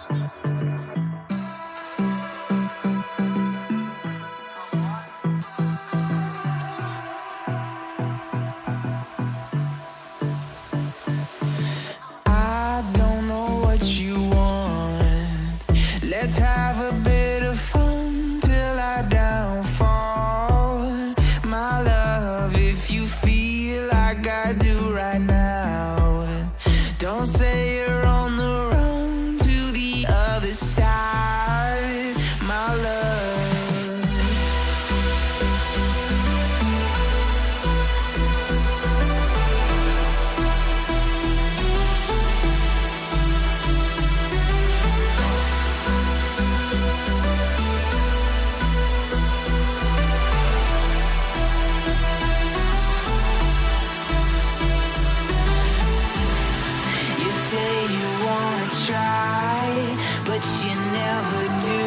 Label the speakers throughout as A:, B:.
A: I don't know what you want. Let's have a bit of fun till I downfall. My love, if you feel like I do right now, don't say you're on the run to the other side, my love. You say you wanna try, but you never do.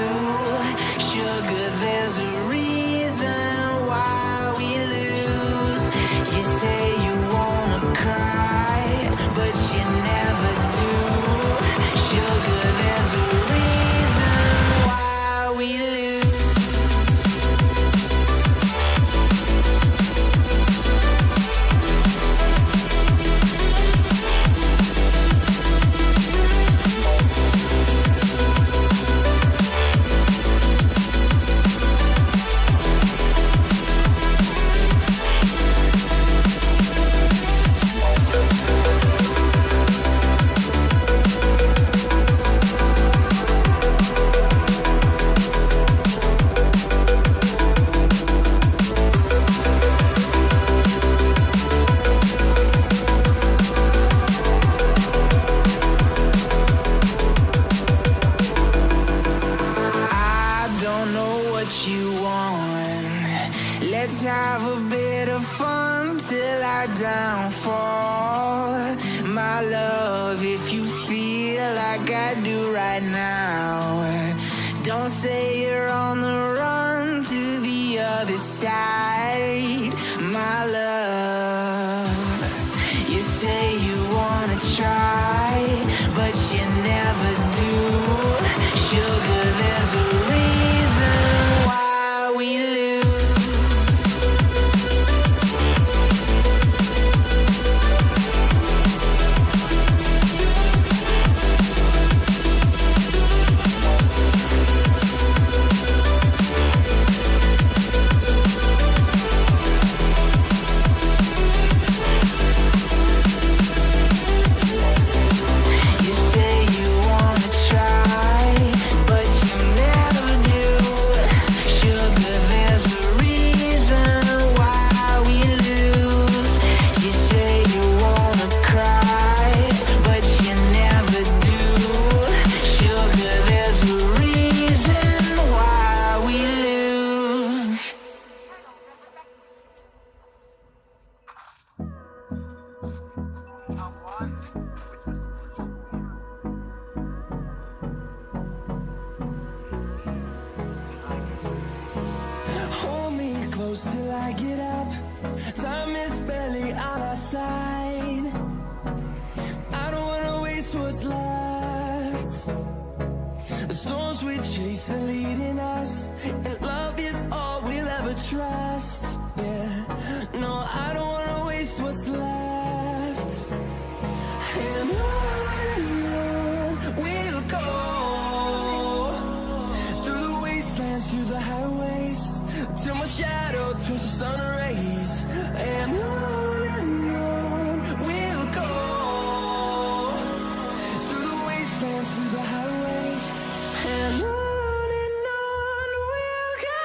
A: Sugar, there's a reason why we lose. You say you wanna cry, but you never do. Sugar, there's a reason why we lose. I don't know what you want. Let's have a bit of fun till I downfall. My love, if you feel like I do right now, don't say you're on the run to the other side, my love. You say you wanna try, but you never do. Sugar, there's a reason why we lose. You say you wanna try, but you never do. Sugar, there's a reason why we lose. You say you wanna cry, but you never do. Sugar, there's a reason why we lose. Hold me close till I get up. Time is barely on our side. I don't wanna waste what's left. The storms we chase are leading us, and love is all we'll ever trust. Yeah, no, I don't wanna waste what's left. And on we'll go, through the wastelands, through the highways, till my shadow turns to sun rays. And on we'll go, through the wastelands, through the highways, and on we'll go.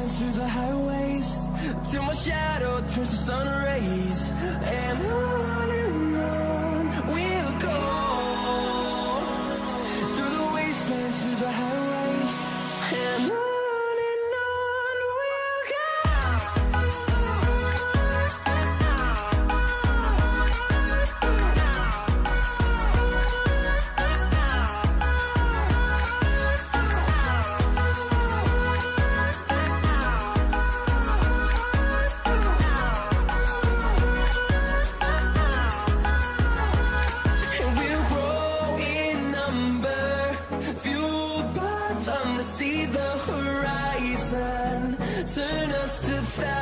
A: wastelands, through the highways, till my shadow turns to sun rays. And on we'll go, through the wastelands, through the highways, and on we'll go. And we'll grow in number, fueled by them to see the horizon, turn us to thousands.